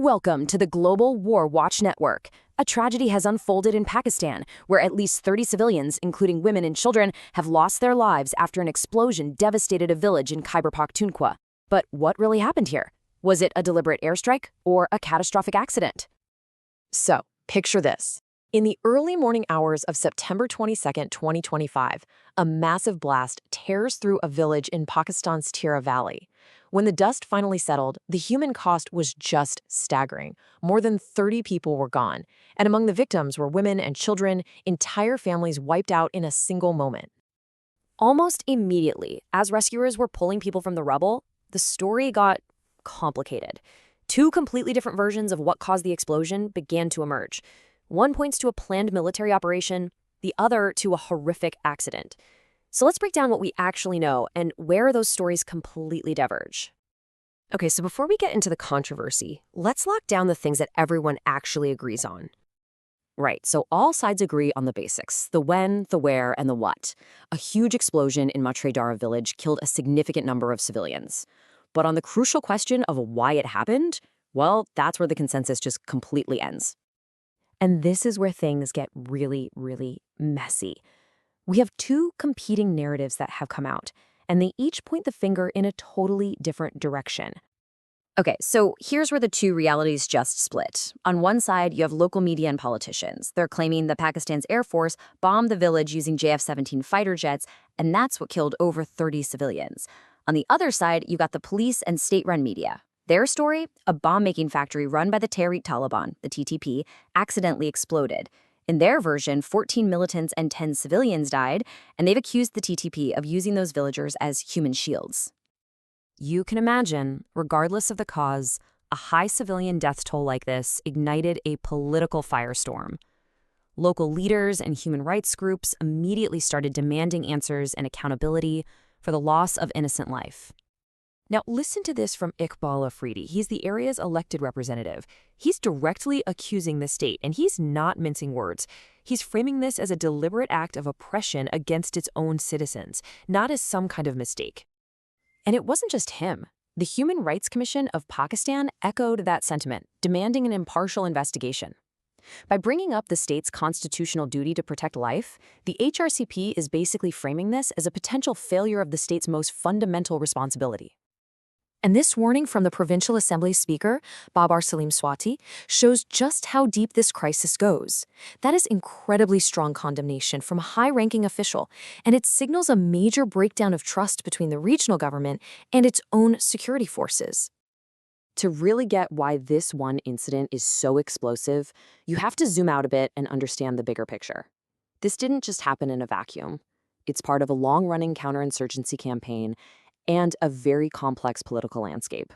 Welcome to the Global WarWatch Network. A tragedy has unfolded in Pakistan, where at least 30 civilians, including women and children, have lost their lives after an explosion devastated a village in Khyber Pakhtunkhwa. But what really happened here? Was it a deliberate airstrike or a catastrophic accident? So, picture this. In the early morning hours of September 22, 2025, a massive blast tears through a village in Pakistan's Tira Valley. When the dust finally settled, the human cost was just staggering. More than 30 people were gone, and among the victims were women and children, entire families wiped out in a single moment. Almost immediately, as rescuers were pulling people from the rubble, the story got complicated. Two completely different versions of what caused the explosion began to emerge. One points to a planned military operation, the other to a horrific accident. So let's break down what we actually know and where those stories completely diverge. Okay, so before we get into the controversy, let's lock down the things that everyone actually agrees on. Right, so all sides agree on the basics, the when, the where, and the what. A huge explosion in Dara village killed a significant number of civilians. But on the crucial question of why it happened, well, that's where the consensus just completely ends. And this is where things get really, really messy. We have two competing narratives that have come out, and they each point the finger in a totally different direction. Okay, so here's where the two realities just split. On one side, you have local media and politicians. They're claiming that Pakistan's Air Force bombed the village using JF-17 fighter jets, and that's what killed over 30 civilians. On the other side, you got the police and state-run media. Their story, a bomb-making factory run by the Tehrik Taliban, the TTP, accidentally exploded. In their version, 14 militants and 10 civilians died, and they've accused the TTP of using those villagers as human shields. You can imagine, regardless of the cause, a high civilian death toll like this ignited a political firestorm. Local leaders and human rights groups immediately started demanding answers and accountability for the loss of innocent life. Now, listen to this from Iqbal Afridi. He's the area's elected representative. He's directly accusing the state, and he's not mincing words. He's framing this as a deliberate act of oppression against its own citizens, not as some kind of mistake. And it wasn't just him. The Human Rights Commission of Pakistan echoed that sentiment, demanding an impartial investigation. By bringing up the state's constitutional duty to protect life, the HRCP is basically framing this as a potential failure of the state's most fundamental responsibility. And this warning from the Provincial Assembly Speaker, Babar Salim Swati, shows just how deep this crisis goes. That is incredibly strong condemnation from a high-ranking official, and it signals a major breakdown of trust between the regional government and its own security forces. To really get why this one incident is so explosive, you have to zoom out a bit and understand the bigger picture. This didn't just happen in a vacuum. It's part of a long-running counter-insurgency campaign and a very complex political landscape.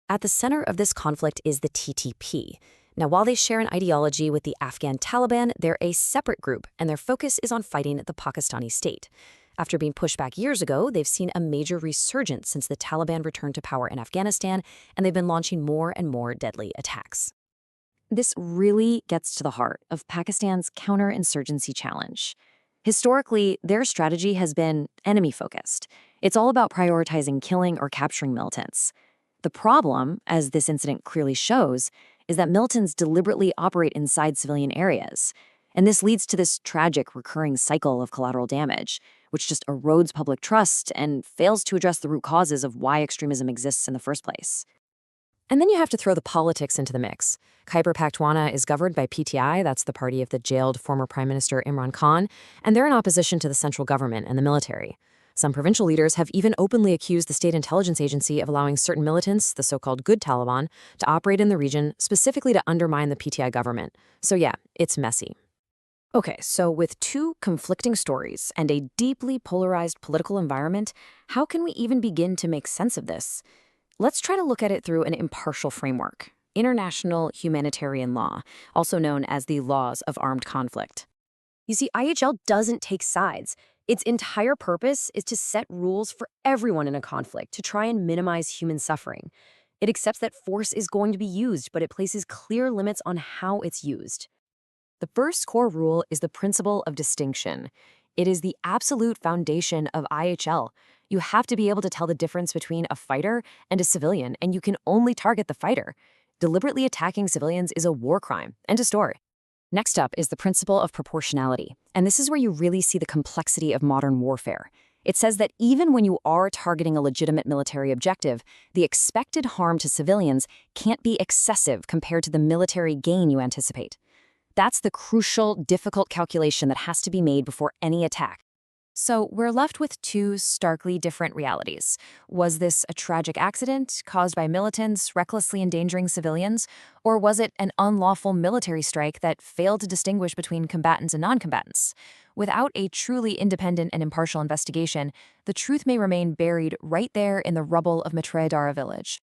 At the center of this conflict is the TTP. Now, while they share an ideology with the Afghan Taliban, they're a separate group, and their focus is on fighting the Pakistani state. After being pushed back years ago, they've seen a major resurgence since the Taliban returned to power in Afghanistan, and they've been launching more and more deadly attacks. This really gets to the heart of Pakistan's counter-insurgency challenge. Historically, their strategy has been enemy-focused. It's all about prioritizing killing or capturing militants. The problem, as this incident clearly shows, is that militants deliberately operate inside civilian areas. And this leads to this tragic recurring cycle of collateral damage, which just erodes public trust and fails to address the root causes of why extremism exists in the first place. And then you have to throw the politics into the mix. Khyber Pakhtunkhwa is governed by PTI, that's the party of the jailed former Prime Minister Imran Khan, and they're in opposition to the central government and the military. Some provincial leaders have even openly accused the state intelligence agency of allowing certain militants, the so-called good Taliban, to operate in the region specifically to undermine the PTI government. So yeah, it's messy. Okay, so with two conflicting stories and a deeply polarized political environment, how can we even begin to make sense of this? Let's try to look at it through an impartial framework. International Humanitarian Law, also known as the Laws of Armed Conflict. You see, IHL doesn't take sides. Its entire purpose is to set rules for everyone in a conflict to try and minimize human suffering. It accepts that force is going to be used, but it places clear limits on how it's used. The first core rule is the principle of distinction. It is the absolute foundation of IHL. You have to be able to tell the difference between a fighter and a civilian, and you can only target the fighter. Deliberately attacking civilians is a war crime. End of story. Next up is the principle of proportionality, and this is where you really see the complexity of modern warfare. It says that even when you are targeting a legitimate military objective, the expected harm to civilians can't be excessive compared to the military gain you anticipate. That's the crucial, difficult calculation that has to be made before any attack. So we're left with two starkly different realities. Was this a tragic accident caused by militants recklessly endangering civilians, or was it an unlawful military strike that failed to distinguish between combatants and non-combatants? Without a truly independent and impartial investigation, the truth may remain buried right there in the rubble of Dara village.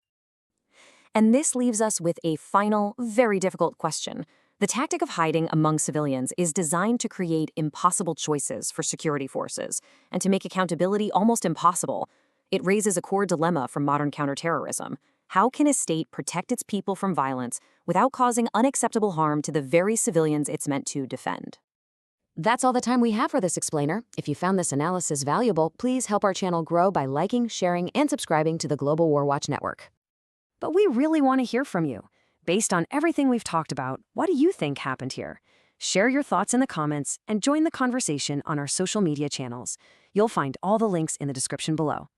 And this leaves us with a final, very difficult question. The tactic of hiding among civilians is designed to create impossible choices for security forces and to make accountability almost impossible. It raises a core dilemma for modern counterterrorism. How can a state protect its people from violence without causing unacceptable harm to the very civilians it's meant to defend? That's all the time we have for this explainer. If you found this analysis valuable, please help our channel grow by liking, sharing, and subscribing to the Global WarWatch Network. But we really want to hear from you. Based on everything we've talked about, what do you think happened here? Share your thoughts in the comments and join the conversation on our social media channels. You'll find all the links in the description below.